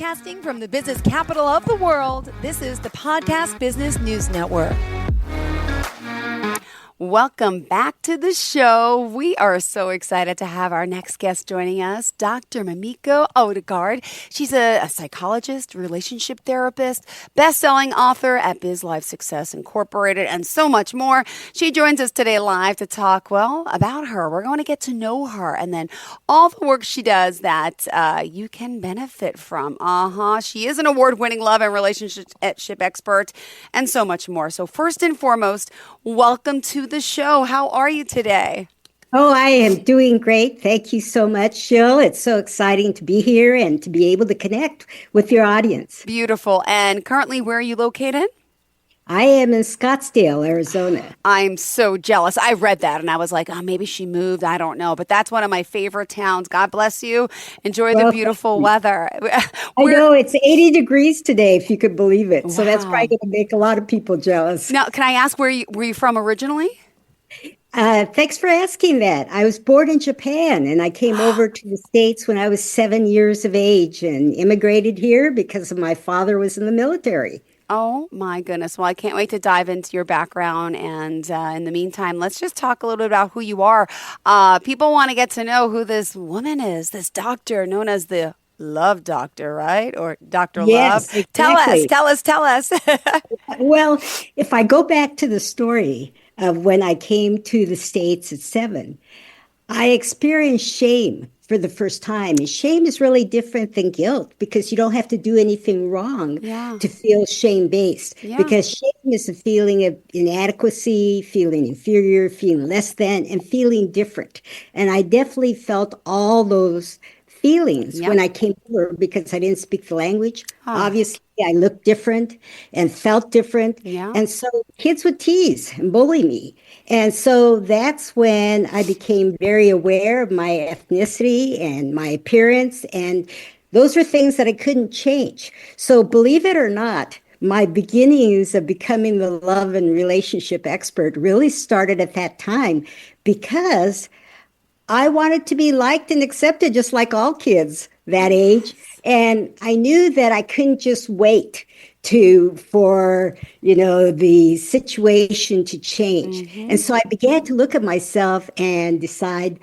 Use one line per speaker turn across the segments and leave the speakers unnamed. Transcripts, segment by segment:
Broadcasting from the business capital of the world, this is the Podcast Business News Network. Welcome back to the show. We are so excited to have our next guest joining us, Dr. Mamiko Odegard. She's a psychologist, relationship therapist, best-selling author at Biz Life Success Incorporated, and so much more. She joins us today live to talk, about her. We're going to get to know her and then all the work she does that you can benefit from. She is an award-winning love and relationship expert and so much more. So first and foremost, welcome to the show. How are you today?
Oh, I am doing great. Thank you so much, Jill. It's so exciting to be here and to be able to connect with your audience.
Beautiful. And currently, where are you located?
I am in Scottsdale, Arizona.
I'm so jealous. I read that and I was like, maybe she moved. I don't know. But that's one of my favorite towns. God bless you. Enjoy the beautiful weather.
I know it's 80 degrees today, if you could believe it.
Wow.
So that's probably going to make a lot of people jealous.
Now, can I ask were you from originally?
Thanks for asking that. I was born in Japan and I came over to the States when I was 7 years of age and immigrated here because my father was in the military.
Oh, my goodness. Well, I can't wait to dive into your background. And in the meantime, let's just talk a little bit about who you are. People want to get to know who this woman is, this doctor known as the Love Doctor, right? Or Dr.
Yes,
Love.
Exactly.
Tell us.
Well, if I go back to the story of when I came to the States at 7, I experienced shame for the first time. And shame is really different than guilt because you don't have to do anything wrong to feel shame-based. Yeah. Because shame is a feeling of inadequacy, feeling inferior, feeling less than, and feeling different. And I definitely felt all those feelings when I came over because I didn't speak the language. Obviously, I looked different and felt different. Yeah. And so kids would tease and bully me. And so that's when I became very aware of my ethnicity and my appearance. And those are things that I couldn't change. So believe it or not, my beginnings of becoming the love and relationship expert really started at that time because I wanted to be liked and accepted just like all kids that age. And I knew that I couldn't just wait for the situation to change. Mm-hmm. And so I began to look at myself and decide,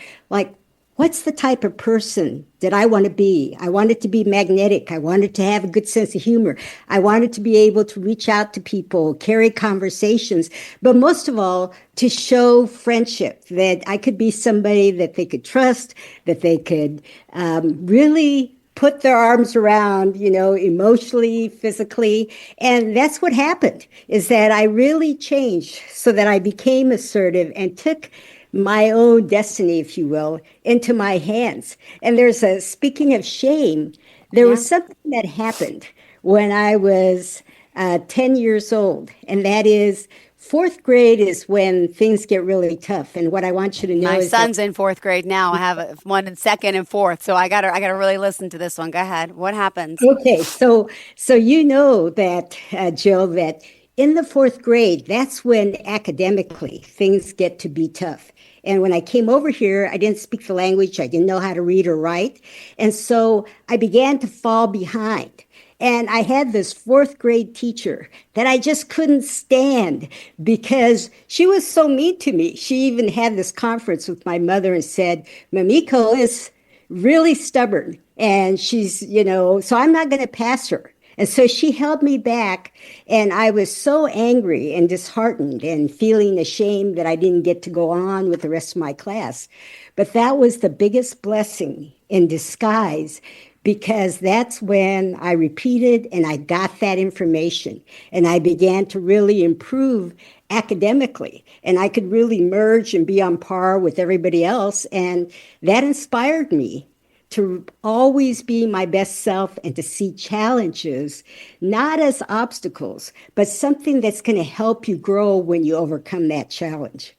what's the type of person that I want to be? I wanted to be magnetic. I wanted to have a good sense of humor. I wanted to be able to reach out to people, carry conversations, but most of all, to show friendship, that I could be somebody that they could trust, that they could really put their arms around, emotionally, physically. And that's what happened, is that I really changed so that I became assertive and took my own destiny, if you will, into my hands. And speaking of shame, there was something that happened when I was 10 years old. And that is, fourth grade is when things get really tough. And what I want you to know is
my son's in fourth grade now. I have one in second and fourth. So I gotta really listen to this one. Go ahead. What happens?
Okay. So you know that, Jill, that in the fourth grade, that's when academically things get to be tough. And when I came over here, I didn't speak the language. I didn't know how to read or write. And so I began to fall behind. And I had this fourth grade teacher that I just couldn't stand because she was so mean to me. She even had this conference with my mother and said, Mamiko is really stubborn. And she's, so I'm not going to pass her. And so she held me back, and I was so angry and disheartened and feeling ashamed that I didn't get to go on with the rest of my class. But that was the biggest blessing in disguise, because that's when I repeated and I got that information and I began to really improve academically, and I could really merge and be on par with everybody else. And that inspired me to always be my best self and to see challenges not as obstacles, but something that's going to help you grow when you overcome that challenge.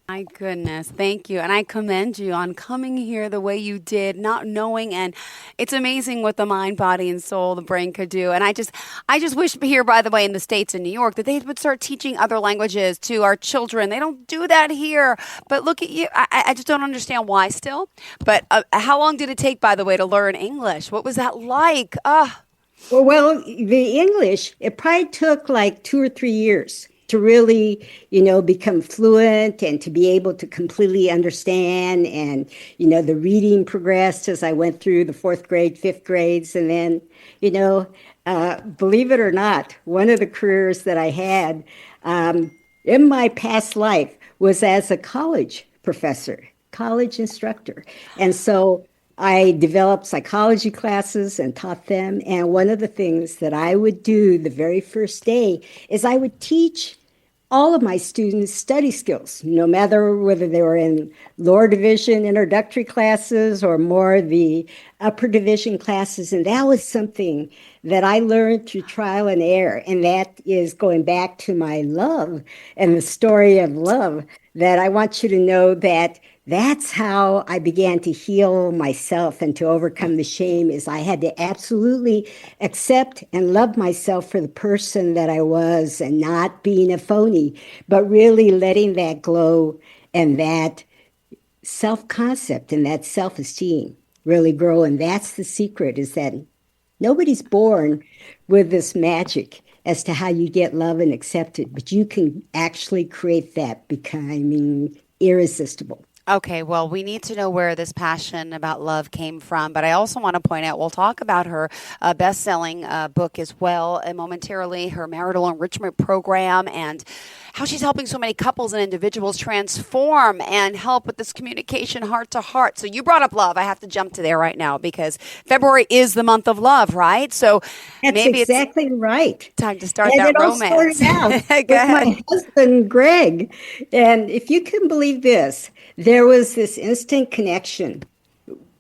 My goodness, thank you. And I commend you on coming here the way you did, not knowing. And it's amazing what the mind, body, and soul, the brain could do. And I just wish here, by the way, in the States, in New York, that they would start teaching other languages to our children. They don't do that here. But look at you. I just don't understand why still. But how long did it take, by the way, to learn English? What was that like?
Well, the English, it probably took like 2 or 3 years to really, become fluent and to be able to completely understand. And, the reading progressed as I went through the fourth grade, fifth grades. And then, believe it or not, one of the careers that I had in my past life was as a college professor, college instructor. And so I developed psychology classes and taught them. And one of the things that I would do the very first day is I would teach all of my students study skills, no matter whether they were in lower division introductory classes or more the upper division classes. And that was something that I learned through trial and error. And that is going back to my love and the story of love, that I want you to know that that's how I began to heal myself and to overcome the shame. Is I had to absolutely accept and love myself for the person that I was, and not being a phony, but really letting that glow and that self-concept and that self-esteem really grow. And that's the secret, is that nobody's born with this magic as to how you get love and accepted, but you can actually create that becoming irresistible.
Okay, well, we need to know where this passion about love came from, but I also want to point out, we'll talk about her best-selling book as well momentarily, her marital enrichment program, and how she's helping so many couples and individuals transform and help with this communication heart to heart. So you brought up love. I have to jump to there right now because February is the month of love, right? So
that's
maybe
exactly right.
Time to start
and
that
it all
romance.
Started out with
Go ahead.
my husband, Greg. And if you can believe this, there was this instant connection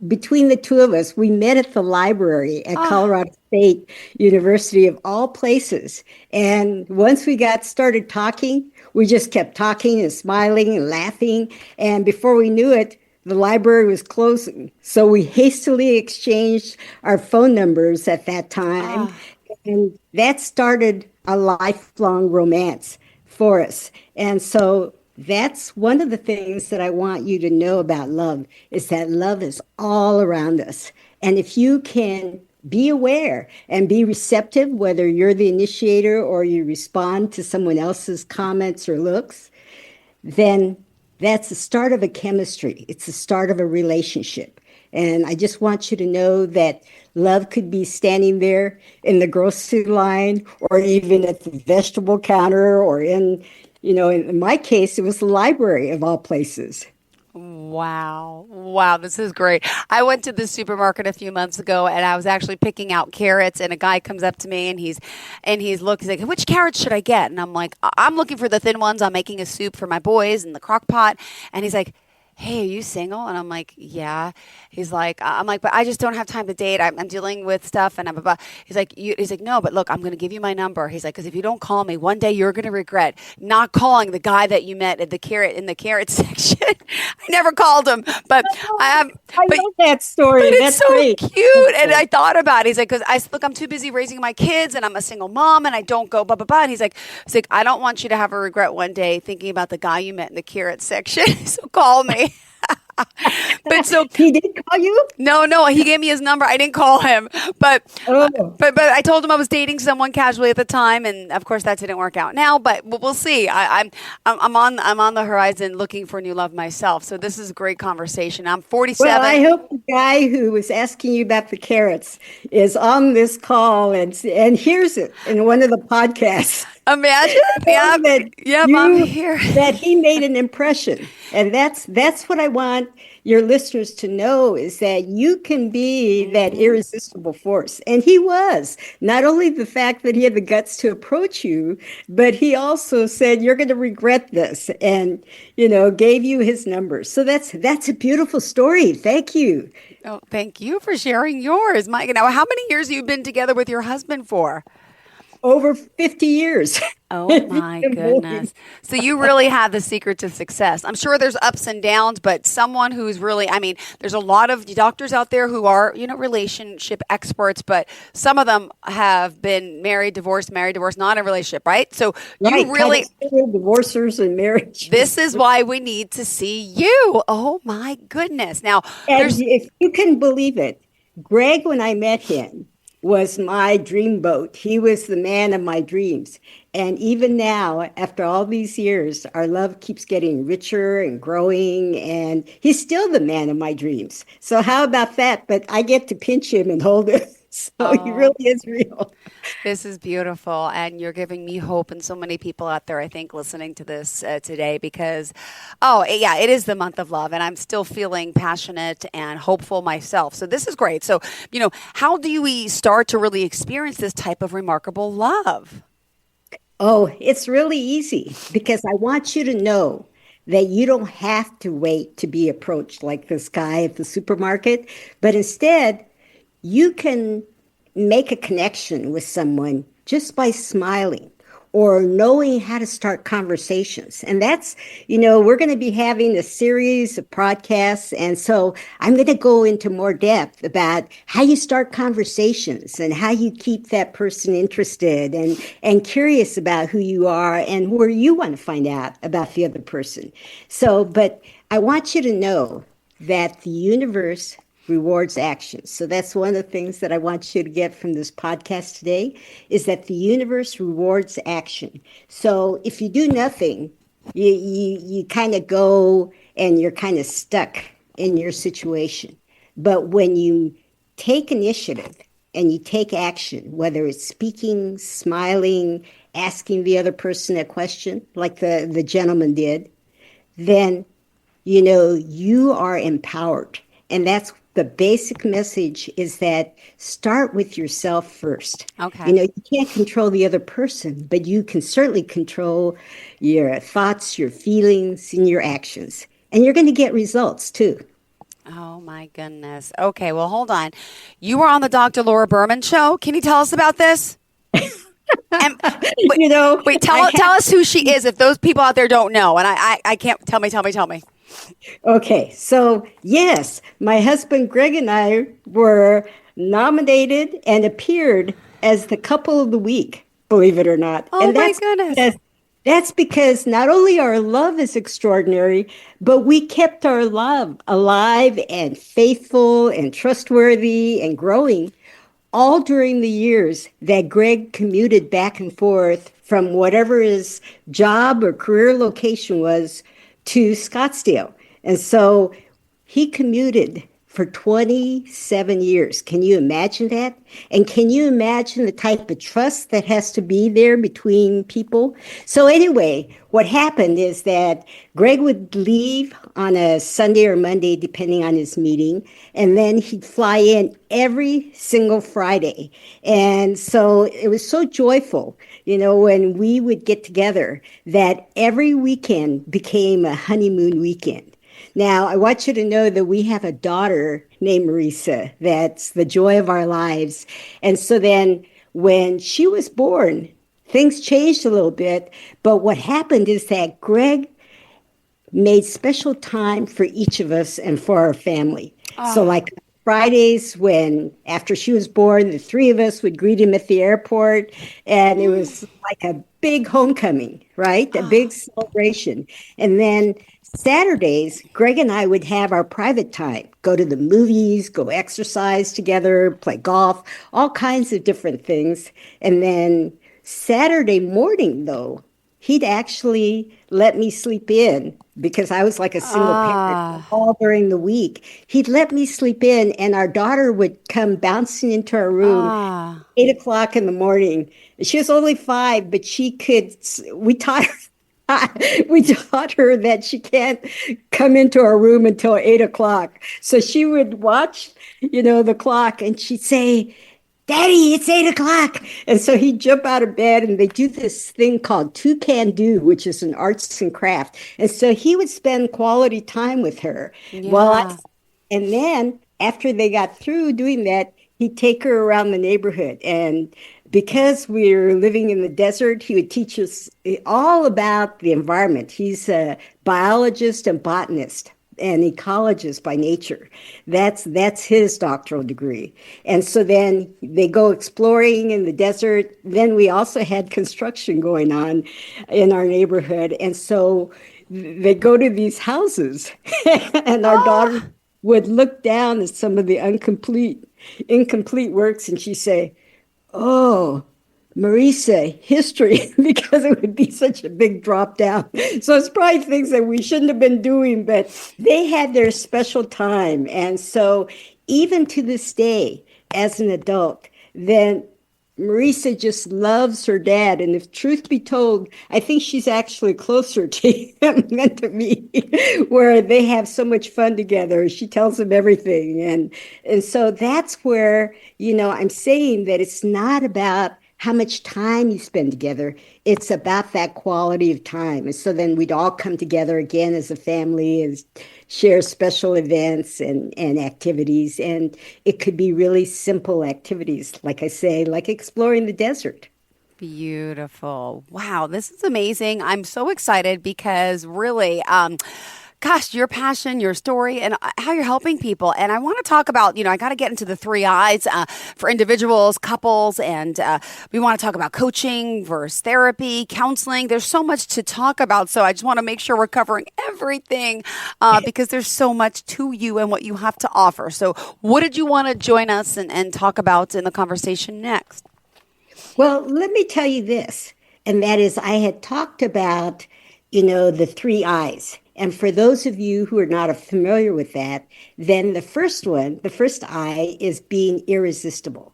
between the two of us. We met at the library at Colorado State University, of all places. And once we got started talking, we just kept talking and smiling and laughing. And before we knew it, the library was closing. So we hastily exchanged our phone numbers at that time. And that started a lifelong romance for us. And so that's one of the things that I want you to know about love, is that love is all around us. And if you can be aware and be receptive, whether you're the initiator or you respond to someone else's comments or looks, then that's the start of a chemistry. It's the start of a relationship. And I just want you to know that love could be standing there in the grocery line, or even at the vegetable counter, or in my case, it was the library, of all places.
Wow. Wow. This is great. I went to the supermarket a few months ago and I was actually picking out carrots, and a guy comes up to me and he's like, which carrots should I get? And I'm like, I'm looking for the thin ones. I'm making a soup for my boys in the crock pot. And he's like, hey, are you single? And I'm like, yeah. He's like, I'm like, but I just don't have time to date. I'm dealing with stuff. And he's like, no, but look, I'm going to give you my number. He's like, because if you don't call me, one day you're going to regret not calling the guy that you met at the carrot section. I never called him, but
I know that story.
But
That's
it's so
great.
cute. And I thought about it. He's like, because I'm too busy raising my kids, and I'm a single mom, and I don't go blah blah blah. And he's like, I don't want you to have a regret one day thinking about the guy you met in the carrot section. So call me. But so
he did call you?
No, he gave me his number. I didn't call him, but I told him I was dating someone casually at the time, and of course that didn't work out now. But we'll see. I'm on the horizon looking for new love myself. So this is a great conversation. I'm 47.
Well, I hope the guy who was asking you about the carrots is on this call and hears it in one of the podcasts.
Imagine, I'm here.
That he made an impression, and that's what I want your listeners to know, is that you can be that irresistible force. And he was. Not only the fact that he had the guts to approach you, but he also said, you're going to regret this, and gave you his number. So that's a beautiful story. Thank you.
Oh, thank you for sharing yours, Mike. Now, how many years have you been together with your husband for?
over 50 years.
Oh
If you
my
can believe.
goodness. So you really have the secret to success. I'm sure there's ups and downs, but someone who's really, I mean, there's a lot of doctors out there who are, relationship experts, but some of them have been married, divorced, not in a relationship, right? So
Right,
you
kind of
really,
single divorcers and
this
marriages.
is why we need to see you. Oh my goodness. Now,
And
there's,
if you can believe it, Greg, when I met him, was my dreamboat. He was the man of my dreams. And even now, after all these years, our love keeps getting richer and growing, and he's still the man of my dreams. So, how about that? But I get to pinch him and hold him. So, he
oh,
really is real.
this is beautiful, and you're giving me hope, and so many people out there, I think, listening to this today because, yeah, it is the month of love, and I'm still feeling passionate and hopeful myself. So this is great. So, how do we start to really experience this type of remarkable love?
Oh, it's really easy because I want you to know that you don't have to wait to be approached like this guy at the supermarket, but instead, you can make a connection with someone just by smiling or knowing how to start conversations. And that's, we're going to be having a series of podcasts. And so I'm going to go into more depth about how you start conversations and how you keep that person interested and curious about who you are and where you want to find out about the other person. So, but I want you to know that the universe rewards action. So that's one of the things that I want you to get from this podcast today is that the universe rewards action. So if you do nothing, you kind of go and you're kind of stuck in your situation. But when you take initiative and you take action, whether it's speaking, smiling, asking the other person a question, like the gentleman did, then you are empowered. And that's the basic message is that start with yourself first.
Okay.
You can't control the other person, but you can certainly control your thoughts, your feelings, and your actions. And you're going to get results too.
Oh my goodness. Okay, well, hold on. You were on the Dr. Laura Berman show. Can you tell us about this? And wait,
you know,
wait,
I
tell
have
us who she is if those people out there don't know. And I can't tell me.
Okay, so yes, my husband Greg and I were nominated and appeared as the couple of the week, believe it or not.
Oh
And
my
that's
goodness.
because, that's because not only our love is extraordinary, but we kept our love alive and faithful and trustworthy and growing all during the years that Greg commuted back and forth from whatever his job or career location was to Scottsdale. And so he commuted for 27 years. Can you imagine that? And can you imagine the type of trust that has to be there between people? So, anyway, what happened is that Greg would leave on a Sunday or Monday, depending on his meeting, and then he'd fly in every single Friday. And so it was so joyful, when we would get together that every weekend became a honeymoon weekend. Now, I want you to know that we have a daughter named Marisa. That's the joy of our lives. And so then when she was born, things changed a little bit. But what happened is that Greg made special time for each of us and for our family. So,
Oh,
like Fridays, when after she was born, the three of us would greet him at the airport, and it
mm,
was like a big homecoming, right? A big
oh,
celebration. And then Saturdays, Greg and I would have our private time, go to the movies, go exercise together, play golf, all kinds of different things. And then Saturday morning, though, he'd actually let me sleep in because I was like a single parent
ah,
all during the week. He'd let me sleep in, and our daughter would come bouncing into our room
ah.
8 o'clock in the morning. She was only 5, but she could. We taught her. We taught her that she can't come into our room until 8 o'clock. So she would watch, the clock, and she'd say, Daddy, it's 8 o'clock. And so he'd jump out of bed and they do this thing called two can do, which is an arts and craft. And so he would spend quality time with her while I,
Yeah.
and then after they got through doing that, he'd take her around the neighborhood. And because we're living in the desert, he would teach us all about the environment. He's a biologist and botanist and ecologist by nature. That's his doctoral degree. And so then they go exploring in the desert. Then we also had construction going on in our neighborhood. And so they go to these houses and our daughter
Oh,
would look down at some of the incomplete works and she'd say, "Oh, Marisa, history," because it would be such a big drop down. So it's probably things that we shouldn't have been doing, but they had their special time. And so even to this day, as an adult, then Marisa just loves her dad. And if truth be told, I think she's actually closer to him than to me, where they have so much fun together. She tells him everything. And so that's where, I'm saying that it's not about how much time you spend together. It's about that quality of time. And so then we'd all come together again as a family and share special events and activities. And it could be really simple activities, like I say, like exploring the desert.
beautiful. Wow, this is amazing. I'm so excited because really, gosh, your passion, your story, and how you're helping people. And I want to talk about, I got to get into the three I's for individuals, couples, and we want to talk about coaching versus therapy, counseling. There's so much to talk about. So I just want to make sure we're covering everything because there's so much to you and what you have to offer. So, what did you want to join us and talk about in the conversation next?
Well, let me tell you this, and that is I had talked about, the three I's. And for those of you who are not familiar with that, then the first I is being irresistible.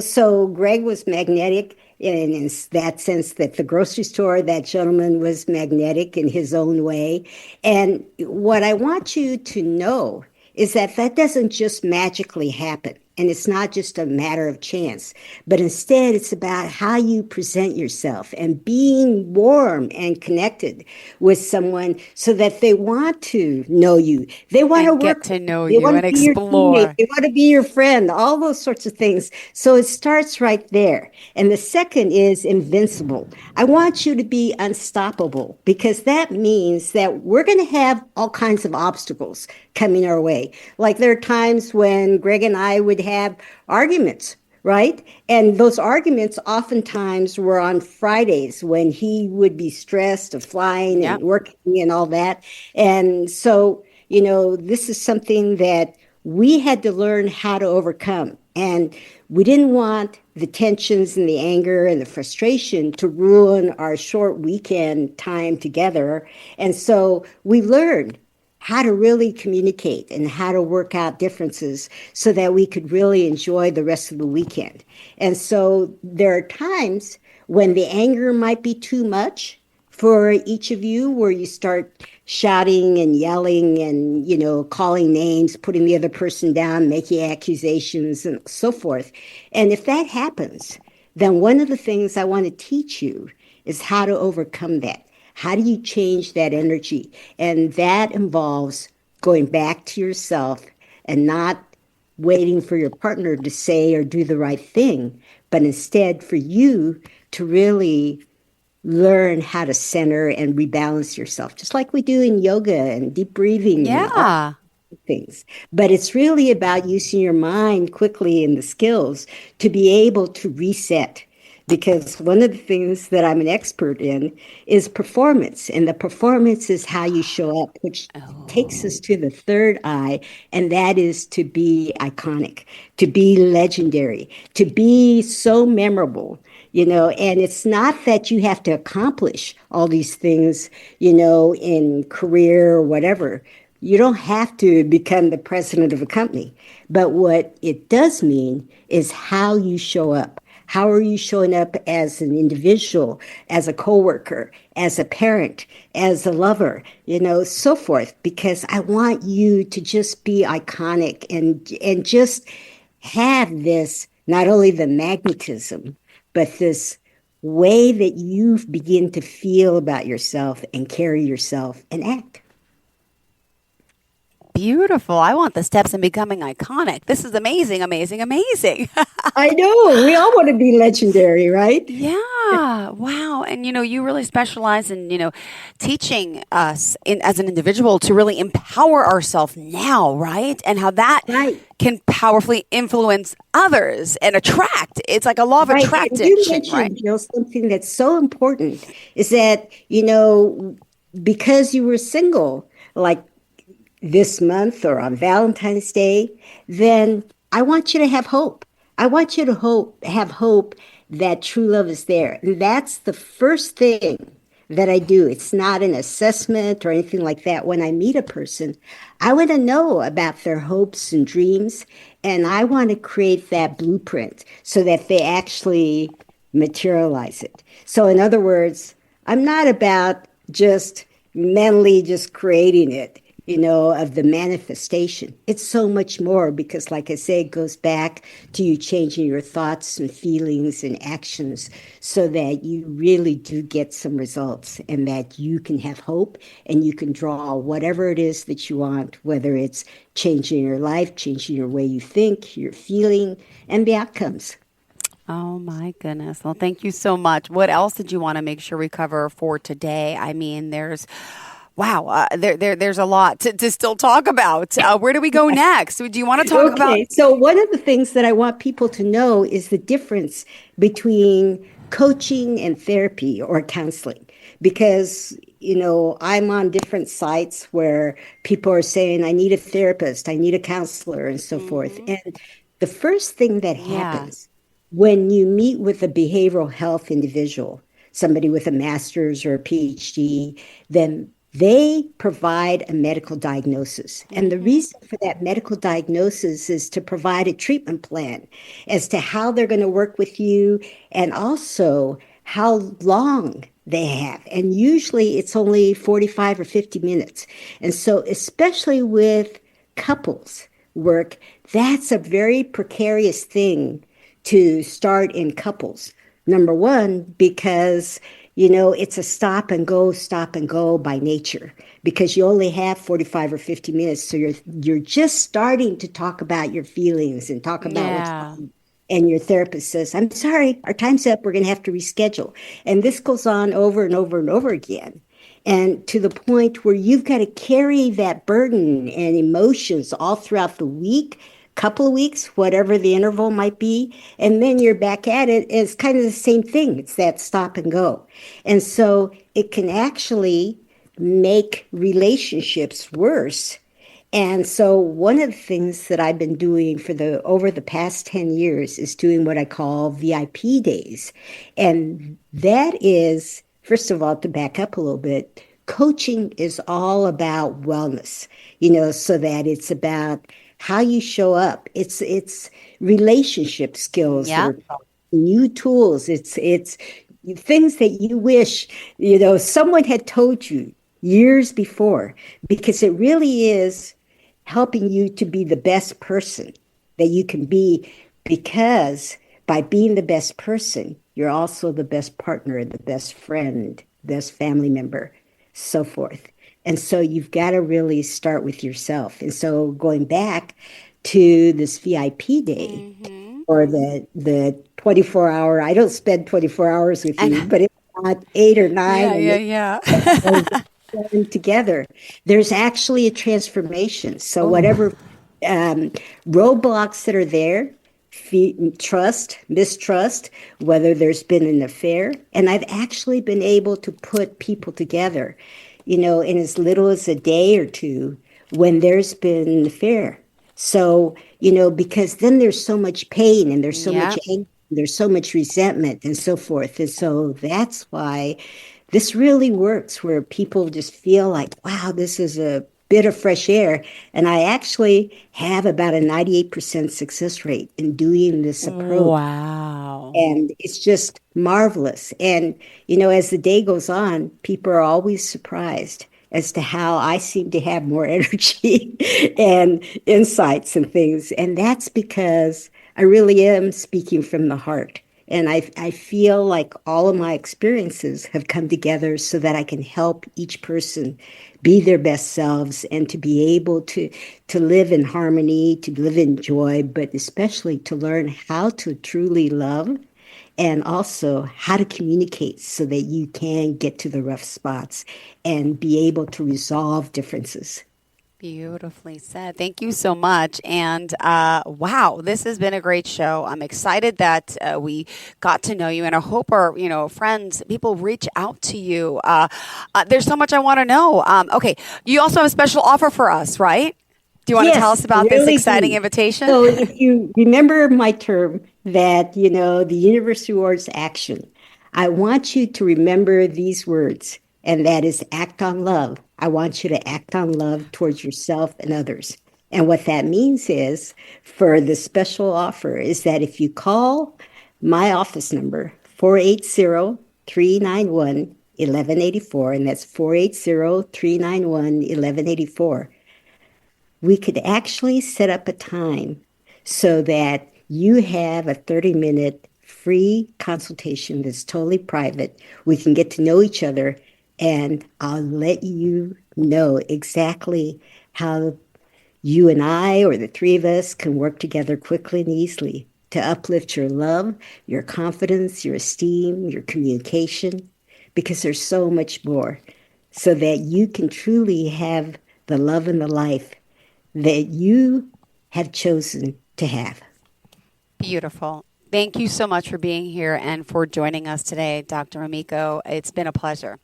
So Greg was magnetic in that sense that the grocery store, that gentleman was magnetic in his own way. And what I want you to know is that that doesn't just magically happen. And it's not just a matter of chance, but instead it's about how you present yourself and being warm and connected with someone so that they want to know you. They want to
And get
work
to
with
know
you. They
you
want
and
to be your teammate.
explore.
They want to be your friend, all those sorts of things. So it starts right there. And the second is invincible. I want you to be unstoppable because that means that we're going to have all kinds of obstacles coming our way. Like there are times when Greg and I would have arguments, right? And those arguments oftentimes were on Fridays when he would be stressed of flying
Yeah.
and working and all that. And so, this is something that we had to learn how to overcome. And we didn't want the tensions and the anger and the frustration to ruin our short weekend time together. And so we learned how to really communicate and how to work out differences so that we could really enjoy the rest of the weekend. And so there are times when the anger might be too much for each of you, where you start shouting and yelling and, calling names, putting the other person down, making accusations and so forth. And if that happens, then one of the things I want to teach you is how to overcome that. How do you change that energy? And that involves going back to yourself and not waiting for your partner to say or do the right thing, but instead for you to really learn how to center and rebalance yourself, just like we do in yoga and deep breathing and all
Yeah.
things. But it's really about using your mind quickly and the skills to be able to reset. Because one of the things that I'm an expert in is performance. And the performance is how you show up, which takes us
Oh,
to the third eye, and that is to be iconic, to be legendary, to be so memorable. And it's not that you have to accomplish all these things, in career or whatever. You don't have to become the president of a company. But what it does mean is how you show up. How are you showing up as an individual, as a coworker, as a parent, as a lover, so forth? Because I want you to just be iconic and just have this, not only the magnetism, but this way that you begin to feel about yourself and carry yourself and act.
beautiful. I want the steps in becoming iconic. This is amazing, amazing, amazing.
I know. We all want to be legendary, right?
Yeah. Wow. And you really specialize in, teaching us as an individual to really empower ourselves now, right? And how that
Right.
can powerfully influence others and attract. It's like a law of
Right. And you
attraction, right?
mentioned, something that's so important is that, because you were single, like this month or on Valentine's Day, then I want you to have hope. I want you to have hope that true love is there. And that's the first thing that I do. It's not an assessment or anything like that. When I meet a person, I want to know about their hopes and dreams, and I want to create that blueprint so that they actually materialize it. So, in other words, I'm not about just mentally just creating it, of the manifestation. It's so much more because, like I say, it goes back to you changing your thoughts and feelings and actions so that you really do get some results and that you can have hope and you can draw whatever it is that you want, whether it's changing your life, changing your way you think, your feeling, and the outcomes.
Oh my goodness. Well, thank you so much. What else did you want to make sure we cover for today? I mean, there's a lot to still talk about. Where do we go next? Do you want to talk about?
Okay, so one of the things that I want people to know is the difference between coaching and therapy or counseling. Because, I'm on different sites where people are saying, I need a therapist, I need a counselor, and so forth. And the first thing that
Yeah.
happens when you meet with a behavioral health individual, somebody with a master's or a PhD, then they provide a medical diagnosis. And the reason for that medical diagnosis is to provide a treatment plan as to how they're going to work with you and also how long they have. And usually it's only 45 or 50 minutes. And so, especially with couples work, that's a very precarious thing to start in couples. Number one, because it's a stop and go by nature, because you only have 45 or 50 minutes. So you're just starting to talk about your feelings and talk about what's
Yeah.
wrong. And your therapist says, I'm sorry, our time's up. We're going to have to reschedule. And this goes on over and over and over again. And to the point where you've got to carry that burden and emotions all throughout the week, couple of weeks, whatever the interval might be, and then you're back at it. And it's kind of the same thing. It's that stop and go. And so it can actually make relationships worse. And so one of the things that I've been doing over the past 10 years is doing what I call VIP days. And that is, first of all, to back up a little bit, coaching is all about wellness, so that it's about how you show up. It's relationship skills that
Yeah.
are taught, new tools. It's things that you wish, someone had told you years before, because it really is helping you to be the best person that you can be, because by being the best person, you're also the best partner, the best friend, best family member, so forth. And so you've got to really start with yourself. And so going back to this VIP day or the 24-hour, I don't spend 24 hours with you, but it's not 8 or 9
Yeah,
and
yeah, yeah.
together, there's actually a transformation. So whatever roadblocks that are there, trust, mistrust, whether there's been an affair, and I've actually been able to put people together, in as little as a day or two when there's been an affair. So, because then there's so much pain and there's so much
Yep.
anger, there's so much resentment and so forth. And so that's why this really works, where people just feel like, wow, this is a bit of fresh air. And I actually have about a 98% success rate in doing this approach.
Wow.
And it's just marvelous. And, as the day goes on, people are always surprised as to how I seem to have more energy and insights and things. And that's because I really am speaking from the heart. And I feel like all of my experiences have come together so that I can help each person be their best selves and to be able to live in harmony, to live in joy, but especially to learn how to truly love and also how to communicate so that you can get to the rough spots and be able to resolve differences.
Beautifully said. Thank you so much. And wow, this has been a great show. I'm excited that we got to know you, and I hope our friends, people reach out to you. There's so much I want to know. Okay, you also have a special offer for us, right? Do you want to tell us about this exciting invitation?
So if you remember my term that, the universe rewards action, I want you to remember these words, and that is act on love. I want you to act on love towards yourself and others. And what that means is, for the special offer, is that if you call my office number, 480-391-1184, and that's 480-391-1184, we could actually set up a time so that you have a 30-minute free consultation that's totally private. We can get to know each other, and I'll let you know exactly how you and I, or the three of us, can work together quickly and easily to uplift your love, your confidence, your esteem, your communication, because there's so much more, so that you can truly have the love and the life that you have chosen to have.
Beautiful. Thank you so much for being here and for joining us today, Dr. Mamiko. It's been a pleasure.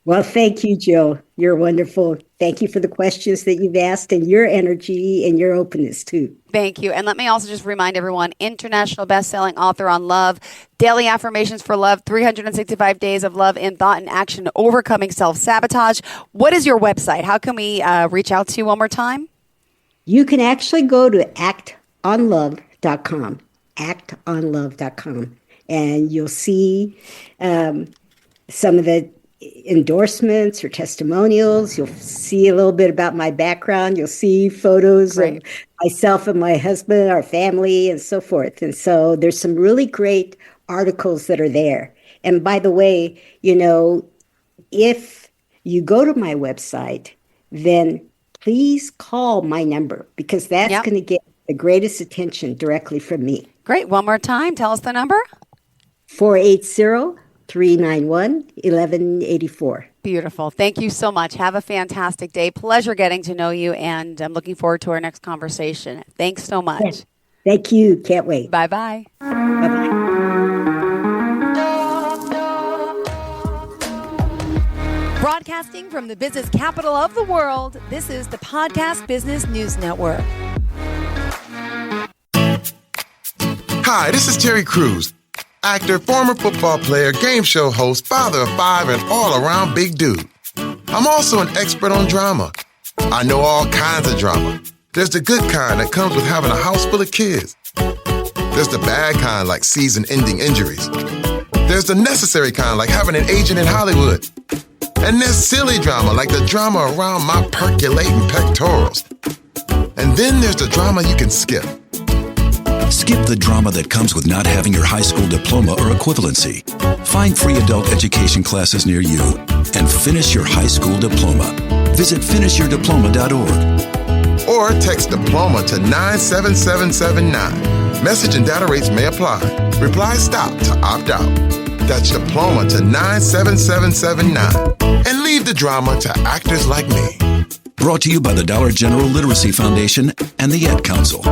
Well, thank you, Jill. You're wonderful. Thank you for the questions that you've asked and your energy and your openness, too.
Thank you. And let me also just remind everyone, international best-selling author on love, daily affirmations for love, 365 days of love in thought and action, overcoming self-sabotage. What is your website? How can we reach out to you one more time?
You can actually go to actonlove.com, actonlove.com, and you'll see some of the endorsements or testimonials. You'll see a little bit about my background. You'll see photos of myself and my husband, our family, and so forth. And so there's some really great articles that are there. And by the way, if you go to my website, then please call my number, because that's going to get the greatest attention directly from me.
Great. One more time. Tell us the number.
480-391-1184.
Beautiful. Thank you so much. Have a fantastic day. Pleasure getting to know you, and I'm looking forward to our next conversation. Thanks so much.
Yes. Thank you. Can't wait.
Bye-bye.
Bye-bye.
Broadcasting from the business capital of the world, this is the Podcast Business News Network.
Hi, this is Terry Crews, actor, former football player, game show host, father of 5, and all-around big dude. I'm also an expert on drama. I know all kinds of drama. There's the good kind that comes with having a house full of kids. There's the bad kind, like season-ending injuries. There's the necessary kind, like having an agent in Hollywood. And there's silly drama, like the drama around my percolating pectorals. And then there's the drama you can skip.
Skip the drama that comes with not having your high school diploma or equivalency. Find free adult education classes near you and finish your high school diploma. Visit finishyourdiploma.org.
Or text diploma to 97779. Message and data rates may apply. Reply STOP to opt out. That's diploma to 97779. And leave the drama to actors like me.
Brought to you by the Dollar General Literacy Foundation and the Ad Council.